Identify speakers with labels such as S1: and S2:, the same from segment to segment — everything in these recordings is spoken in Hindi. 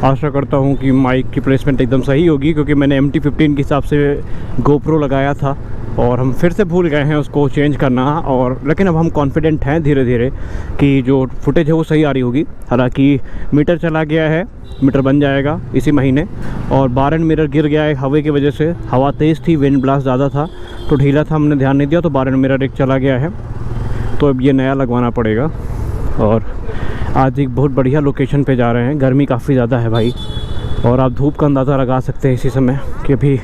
S1: आशा करता हूँ कि माइक की प्लेसमेंट एकदम सही होगी, क्योंकि मैंने MT-15 के हिसाब से GoPro लगाया था और हम फिर से भूल गए हैं उसको चेंज करना। और लेकिन अब हम कॉन्फिडेंट हैं धीरे धीरे कि जो फुटेज है वो सही आ रही होगी। हालांकि मीटर चला गया है, मीटर बन जाएगा इसी महीने। और बार एंड मिरर गिर गया है हवा की वजह से, हवा तेज़ थी, विंड ब्लास्ट ज़्यादा था तो ढीला था, हमने ध्यान नहीं दिया, तो बार एंड मिरर एक चला गया है, तो अब ये नया लगवाना पड़ेगा। और आज एक बहुत बढ़िया लोकेशन पे जा रहे हैं। गर्मी काफ़ी ज़्यादा है भाई, और आप धूप का अंदाज़ा लगा सकते हैं इसी समय कि अभी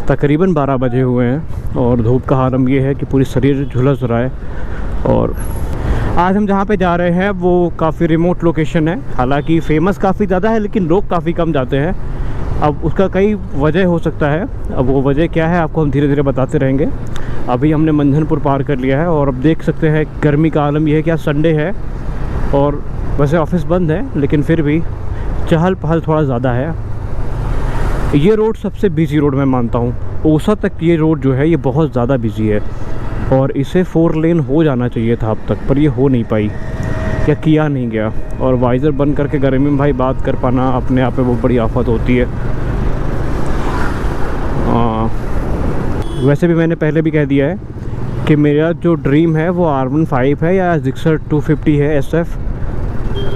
S1: तकरीबन 12 बजे हुए हैं और धूप का आलम ये है कि पूरी शरीर झुलस रहा है। और आज हम जहाँ पे जा रहे हैं वो काफ़ी रिमोट लोकेशन है। हालांकि फेमस काफ़ी ज़्यादा है लेकिन लोग काफ़ी कम जाते हैं। अब उसका कई वजह हो सकता है, अब वो वजह क्या है आपको हम धीरे धीरे बताते रहेंगे। अभी हमने मंझनपुर पार कर लिया है और अब देख सकते हैं गर्मी का आलम ये है कि आज संडे है और वैसे ऑफिस बंद है लेकिन फिर भी चहल पहल थोड़ा ज़्यादा है। ये रोड सबसे बिजी रोड मैं मानता हूँ। ओसा तक ये रोड जो है ये बहुत ज़्यादा बिजी है और इसे 4 लेन हो जाना चाहिए था अब तक, पर ये हो नहीं पाई या किया नहीं गया। और वाइज़र बंद करके गर्मी में भाई बात कर पाना अपने आप में बहुत बड़ी आफत होती है। वैसे भी मैंने पहले भी कह दिया है कि मेरा जो ड्रीम है वो R15 है या Gixxer 250 है SF।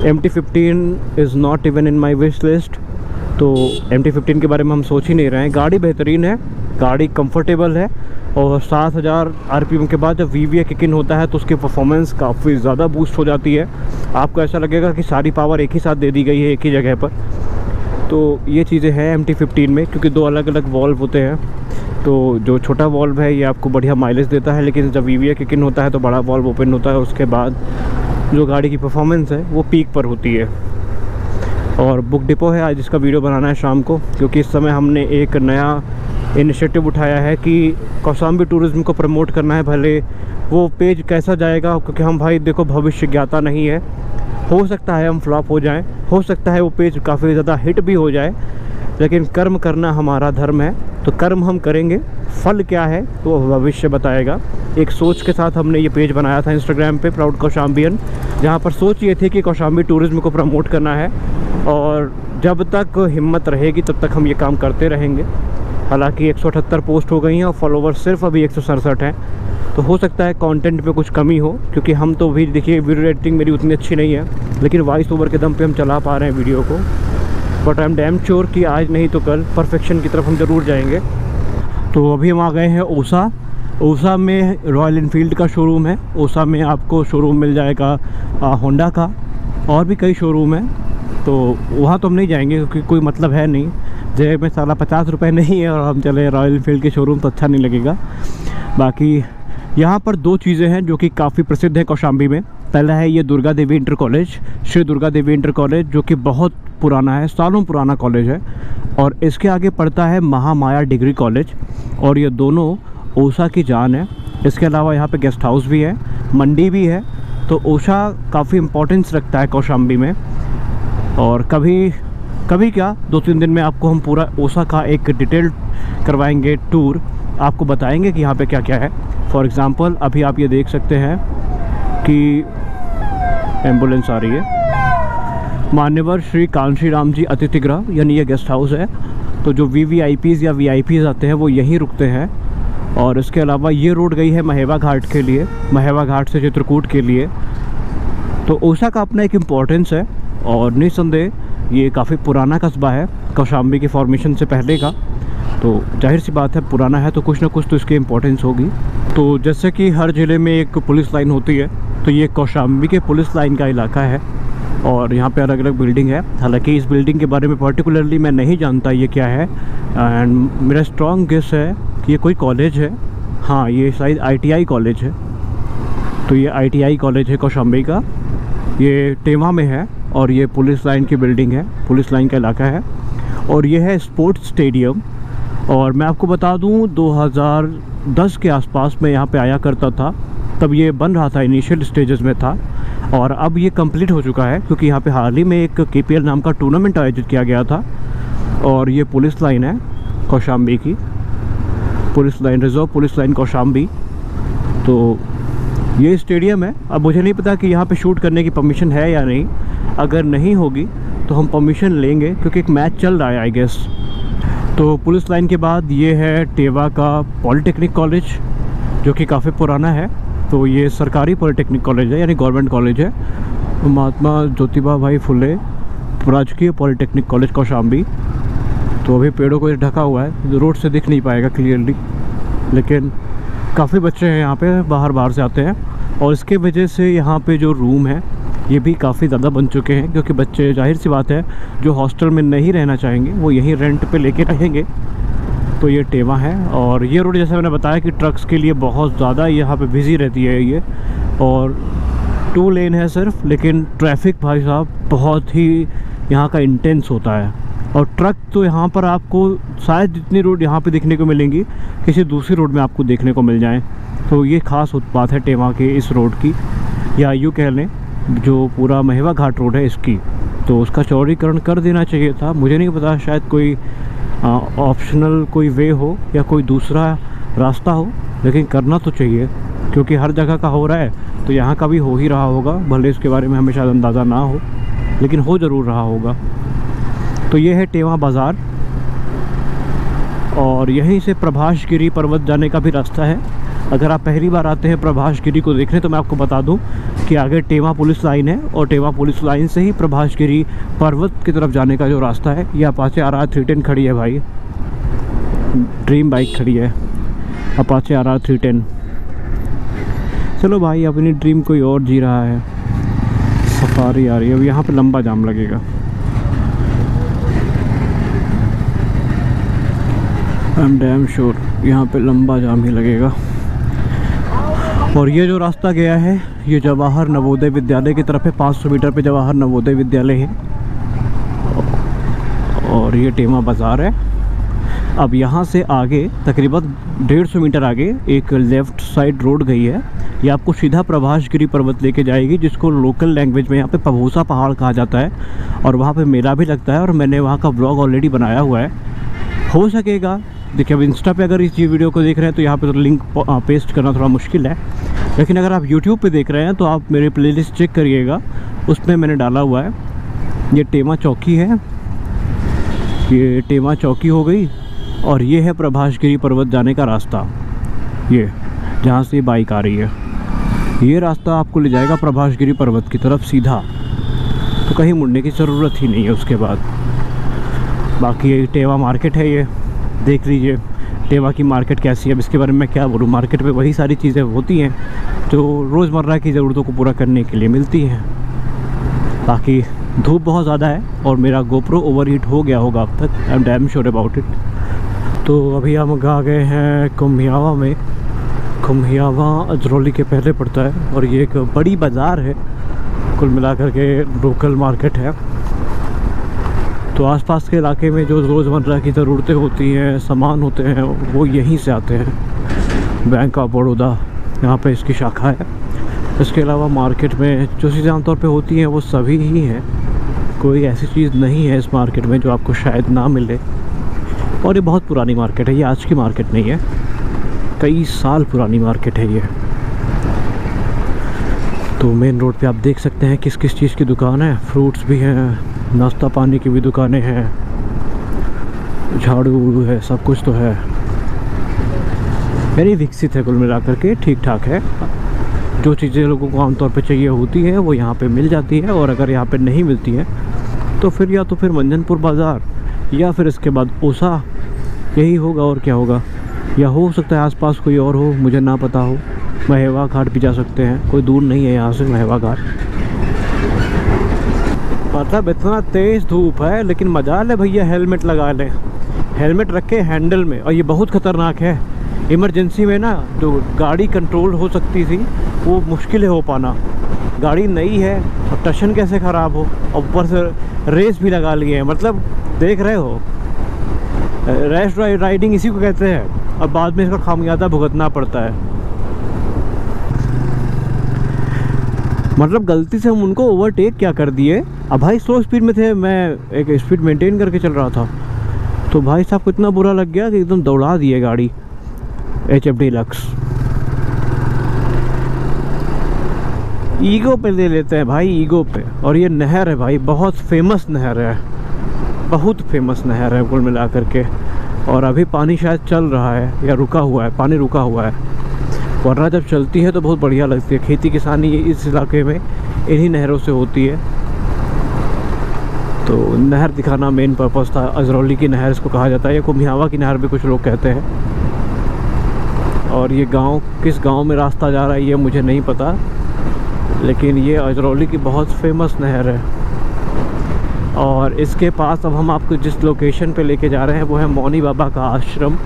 S1: MT-15 is not even in my wish list, तो MT-15 के बारे में हम सोच ही नहीं रहे हैं। गाड़ी बेहतरीन है, गाड़ी कंफर्टेबल है और 7000 RPM के बाद जब VVA किक इन होता है तो उसकी परफॉर्मेंस काफ़ी ज़्यादा बूस्ट हो जाती है। आपको ऐसा लगेगा कि सारी पावर एक ही साथ दे दी गई है एक ही जगह पर। तो ये चीज़ें हैं MT-15 में, क्योंकि 2 अलग अलग वॉल्व होते हैं। तो जो छोटा वॉल्व है ये आपको बढ़िया माइलेज देता है, लेकिन जब VVA किक इन होता है तो बड़ा वॉल्व ओपन होता है, उसके बाद जो गाड़ी की परफॉर्मेंस है वो पीक पर होती है। और बुक डिपो है आज इसका वीडियो बनाना है शाम को, क्योंकि इस समय हमने एक नया इनिशिएटिव उठाया है कि कौशाम्बी टूरिज़्म को प्रमोट करना है। भले वो पेज कैसा जाएगा, क्योंकि हम भाई देखो भविष्य ज्ञाता नहीं है, हो सकता है हम फ्लॉप हो जाएं, हो सकता है वो पेज काफ़ी ज़्यादा हिट भी हो जाए, लेकिन कर्म करना हमारा धर्म है। तो कर्म हम करेंगे, फल क्या है तो भविष्य बताएगा। एक सोच के साथ हमने ये पेज बनाया था इंस्टाग्राम पे, प्राउड कौशाम्बियन, जहाँ पर सोच ये थी कि कौशाम्बी टूरिज़्म को प्रमोट करना है और जब तक हिम्मत रहेगी तब तक हम ये काम करते रहेंगे। हालांकि 178 पोस्ट हो गई हैं और फॉलोवर सिर्फ अभी 167 हैं, तो हो सकता है कंटेंट में कुछ कमी हो, क्योंकि हम तो भी देखिए वीडियो एडिटिंग मेरी उतनी अच्छी नहीं है, लेकिन वॉइस ओवर के दम पे हम चला पा रहे हैं वीडियो को। But I am damn sure कि आज नहीं तो कल परफेक्शन की तरफ हम ज़रूर जाएंगे। तो अभी हम आ गए हैं ओसा। ओसा में रॉयल इनफील्ड का शोरूम है। ओसा में आपको शोरूम मिल जाएगा होंडा का, और भी कई शोरूम है, तो वहाँ तो हम नहीं जाएंगे क्योंकि कोई मतलब है नहीं। जेब में साला 50 रुपये नहीं है और हम चले रॉयल इनफील्ड के शोरूम तो अच्छा नहीं लगेगा। बाकी यहाँ पर 2 चीज़ें हैं जो कि काफ़ी प्रसिद्ध हैं कौशाम्बी में। पहला है ये Durga Devi inter college, Shri Durga Devi inter college, जो कि बहुत पुराना है, सालों पुराना कॉलेज है। और इसके आगे पड़ता है महामाया डिग्री कॉलेज, और ये दोनों ओसा की जान है। इसके अलावा यहाँ पे गेस्ट हाउस भी है, मंडी भी है, तो ओसा काफ़ी इम्पोर्टेंस रखता है कौशाम्बी में। और कभी क्या 2-3 दिन में आपको हम पूरा ओसा का एक डिटेल करवाएंगे टूर, आपको बताएंगे कि यहाँ पे क्या क्या है। फॉर एग्ज़ाम्पल अभी आप ये देख सकते हैं कि एम्बुलेंस आ रही है। मान्यवर श्री कांशी राम जी अतिथिगृह यानी ये गेस्ट हाउस है, तो जो VVIPs या VIPs आते हैं वो यहीं रुकते हैं। और इसके अलावा ये रोड गई है महेवा घाट के लिए, महेवा घाट से चित्रकूट के लिए। तो ओसा का अपना एक इम्पोर्टेंस है और निस्संदेह ये काफ़ी पुराना कस्बा है कौशाम्बी के फॉर्मेशन से पहले का, तो जाहिर सी बात है पुराना है तो कुछ ना कुछ तो इसकी इम्पोर्टेंस होगी। तो जैसे कि हर ज़िले में एक पुलिस लाइन होती है, तो ये कौशाम्बी के पुलिस लाइन का इलाका है और यहाँ पे अलग अलग बिल्डिंग है। हालांकि इस बिल्डिंग के बारे में पर्टिकुलरली मैं नहीं जानता ये क्या है, एंड मेरा स्ट्रॉन्ग गेस है कि ये कोई कॉलेज है। हाँ, ये शायद ITI कॉलेज है, तो ये ITI कॉलेज है कौशाम्बी का, ये टेमा में है और ये पुलिस लाइन की बिल्डिंग है, पुलिस लाइन का इलाका है। और ये है स्पोर्ट्स स्टेडियम। और मैं आपको बता दूं 2010 के आसपास में यहाँ पे आया करता था, तब ये बन रहा था, इनिशियल स्टेजेस में था, और अब ये कंप्लीट हो चुका है क्योंकि यहाँ पे हाल ही में एक KPL नाम का टूर्नामेंट आयोजित किया गया था। और ये पुलिस लाइन है कौशाम्बी की, police line, reserve police line Kaushambi. तो ये स्टेडियम है। अब मुझे नहीं पता कि यहाँ पे शूट करने की परमिशन है या नहीं, अगर नहीं होगी तो हम परमिशन लेंगे क्योंकि एक मैच चल रहा है आई गेस। तो पुलिस लाइन के बाद ये है टेवा का पॉलिटेक्निक कॉलेज, जो कि काफ़ी पुराना है। तो ये सरकारी पॉलिटेक्निक कॉलेज है, यानी गवर्नमेंट कॉलेज है। महात्मा ज्योतिबा भाई फुले राजकीय पॉलिटेक्निक कॉलेज कौशाम्बी। तो अभी पेड़ों को ढका हुआ है, रोड से दिख नहीं पाएगा क्लियरली, लेकिन काफ़ी बच्चे हैं यहाँ पे, बाहर से आते हैं। और इसके वजह से यहाँ पे जो रूम है ये भी काफ़ी ज़्यादा बन चुके हैं, क्योंकि बच्चे, जाहिर सी बात है, जो हॉस्टल में नहीं रहना चाहेंगे वो यहीं रेंट पे लेके रहेंगे। तो ये टेवा है। और ये रोड जैसे मैंने बताया कि ट्रक्स के लिए बहुत ज़्यादा यहाँ पे बिज़ी रहती है ये, और 2 लेन है सिर्फ, लेकिन ट्रैफिक भाई साहब बहुत ही यहाँ का इंटेंस होता है। और ट्रक तो यहाँ पर आपको शायद जितनी रोड यहाँ पे देखने को मिलेंगी किसी दूसरी रोड में आपको देखने को मिल जाए। तो ये ख़ास बात है टेवा के इस रोड की, या यूँ कह लें जो पूरा महेवा घाट रोड है इसकी। तो उसका चौड़ीकरण कर देना चाहिए था। मुझे नहीं पता, शायद कोई ऑप्शनल कोई वे हो या कोई दूसरा रास्ता हो, लेकिन करना तो चाहिए, क्योंकि हर जगह का हो रहा है तो यहाँ का भी हो ही रहा होगा। भले इसके बारे में हमें शायद अंदाज़ा ना हो, लेकिन हो ज़रूर रहा होगा। तो ये है टेवा बाज़ार, और यहीं से प्रभास गिरी पर्वत जाने का भी रास्ता है। अगर आप पहली बार आते हैं प्रभास गिरी को देखने, तो मैं आपको बता दूं कि आगे टेवा पुलिस लाइन है, और टेवा पुलिस लाइन से ही प्रभास गिरी पर्वत की तरफ जाने का जो रास्ता है, ये अपाचे RR 310 खड़ी है भाई, ड्रीम बाइक खड़ी है अपाचे RR 310। चलो भाई, अपनी ड्रीम कोई और जी रहा है, सफारी आ रही है। अब यहाँ पे लंबा जाम लगेगा। आई एम डैम श्योर यहाँ पे लंबा जाम ही लगेगा। और ये जो रास्ता गया है ये जवाहर नवोदय विद्यालय की तरफ है। 500 मीटर पे जवाहर नवोदय विद्यालय है, और ये टेवा बाज़ार है। अब यहाँ से आगे तकरीबन 150 मीटर आगे एक लेफ़्ट साइड रोड गई है, ये आपको सीधा प्रभास गिरी पर्वत लेके जाएगी, जिसको लोकल लैंग्वेज में यहाँ पे पभूसा पहाड़ कहा जाता है। और वहाँ पे मेला भी लगता है, और मैंने वहाँ का ब्लॉग ऑलरेडी बनाया हुआ है। हो सकेगा, देखिए अब इंस्टा पे अगर इस वीडियो को देख रहे हैं तो यहाँ पे तो लिंक पेस्ट करना थोड़ा मुश्किल है, लेकिन अगर आप यूट्यूब पे देख रहे हैं तो आप मेरे प्लेलिस्ट चेक करिएगा, उसमें मैंने डाला हुआ है। ये टेवा चौकी है, ये टेवा चौकी हो गई, और ये है प्रभास गिरी पर्वत जाने का रास्ता। ये जहाँ से बाइक आ रही है, ये रास्ता आपको ले जाएगा प्रभास गिरी पर्वत की तरफ सीधा, तो कहीं मुड़ने की ज़रूरत ही नहीं है उसके बाद। बाकी ये टेवा मार्केट है, ये देख लीजिए टेवा की मार्केट कैसी है। अब इसके बारे में क्या बोलूँ, मार्केट में वही सारी चीज़ें होती हैं जो रोज़मर्रा की ज़रूरतों को पूरा करने के लिए मिलती हैं। बाकी धूप बहुत ज़्यादा है, और मेरा गोप्रो ओवरहीट हो गया होगा अब तक, I am damn sure about it. तो अभी हम आ गए हैं कुम्हियावा में। कुम्हियावा अजरौली के पहले पड़ता है, और ये एक बड़ी बाज़ार है, कुल मिलाकर के लोकल मार्केट है। तो आसपास के इलाके में जो रोज़मर्रा की ज़रूरतें होती हैं, सामान होते हैं, वो यहीं से आते हैं। बैंक ऑफ बड़ौदा यहाँ पे इसकी शाखा है। इसके अलावा मार्केट में जो चीज़ें आमतौर पे होती हैं वो सभी ही हैं, कोई ऐसी चीज़ नहीं है इस मार्केट में जो आपको शायद ना मिले। और ये बहुत पुरानी मार्केट है, ये आज की मार्केट नहीं है, कई साल पुरानी मार्केट है ये। तो मेन रोड पे आप देख सकते हैं किस किस चीज़ की दुकान है। फ्रूट्स भी हैं, नाश्ता पानी की भी दुकानें हैं, झाड़ू है, सब कुछ तो है। वेरी विकसित है कुल मिलाकर के, ठीक ठाक है। जो चीज़ें लोगों को आमतौर पे चाहिए होती है वो यहाँ पे मिल जाती है, और अगर यहाँ पे नहीं मिलती है तो फिर या तो फिर मंजनपुर बाज़ार, या फिर इसके बाद ओसा, यही होगा और क्या होगा। या हो सकता है आसपास कोई और हो, मुझे ना पता हो। महेवा घाट भी जा सकते हैं, कोई दूर नहीं है यहाँ से महेवा घाट। मतलब इतना तेज़ धूप है, लेकिन मजाल है भैया हेलमेट लगा लें। हेलमेट रखे हैंडल में, और ये बहुत ख़तरनाक है। इमरजेंसी में ना जो गाड़ी कंट्रोल हो सकती थी वो मुश्किल है हो पाना। गाड़ी नई है और टशन कैसे ख़राब हो, और ऊपर से रेस भी लगा लिए हैं। मतलब देख रहे हो, रैश राइडिंग इसी को कहते हैं, और बाद में इसका खामियाजा भुगतना पड़ता है। मतलब गलती से हम उनको ओवरटेक क्या कर दिए। अब भाई स्लो स्पीड में थे, मैं एक स्पीड मेंटेन करके चल रहा था, तो भाई साहब को इतना बुरा लग गया कि एकदम दौड़ा दिए गाड़ी HF Deluxe। ईगो पे ले लेते हैं भाई, ईगो पे। और ये नहर है भाई, बहुत फेमस नहर है, बहुत फेमस नहर है कुल मिला करके। और अभी पानी शायद चल रहा है या रुका हुआ है, पानी रुका हुआ है, वरना जब चलती है तो बहुत बढ़िया लगती है। खेती किसानी इस इलाके में इन्हीं नहरों से होती है। तो नहर दिखाना मेन पर्पस था। अजरौली की नहर इसको कहा जाता है, या कुम्हियावा की नहर भी कुछ लोग कहते हैं। और ये गांव, किस गांव में रास्ता जा रहा है ये मुझे नहीं पता, लेकिन ये अजरौली की बहुत फेमस नहर है। और इसके पास अब हम आपको जिस लोकेशन पे लेके जा रहे हैं वो है मौनी बाबा का आश्रम।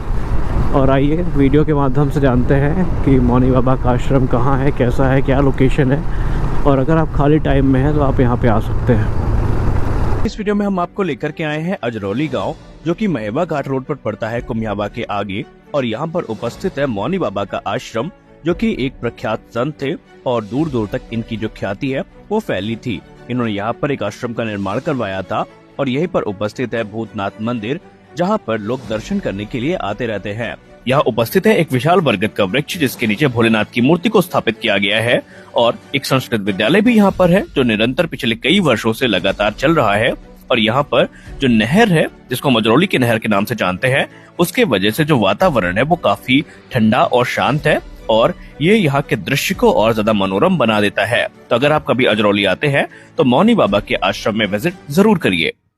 S1: और आइए वीडियो के माध्यम से जानते हैं कि मौनी बाबा का आश्रम कहाँ है, कैसा है, क्या लोकेशन है। और अगर आप खाली टाइम में हैं तो आप यहाँ पे आ सकते हैं।
S2: इस वीडियो में हम आपको लेकर के आए हैं अजरौली गांव, जो कि महेवा घाट रोड पर पड़ता है कुम्हियावा के आगे। और यहाँ पर उपस्थित है मौनी बाबा का आश्रम, जो कि एक प्रख्यात संत थे और दूर दूर तक इनकी जो ख्याति है वो फैली थी। इन्होंने यहाँ पर एक आश्रम का निर्माण करवाया था और यहीं पर उपस्थित है भूतनाथ मंदिर, जहाँ पर लोग दर्शन करने के लिए आते रहते हैं। यहाँ उपस्थित है एक विशाल बरगद का वृक्ष, जिसके नीचे भोलेनाथ की मूर्ति को स्थापित किया गया है। और एक संस्कृत विद्यालय भी यहाँ पर है, जो निरंतर पिछले कई वर्षों से लगातार चल रहा है। और यहाँ पर जो नहर है, जिसको हम अजरौली की नहर के नाम से जानते हैं, उसके वजह से जो वातावरण है वो काफी ठंडा और शांत है और ये यहाँ के दृश्य को और ज्यादा मनोरम बना देता है। तो अगर आप कभी अजरौली आते हैं तो मौनी बाबा के आश्रम में विजिट जरूर करिए।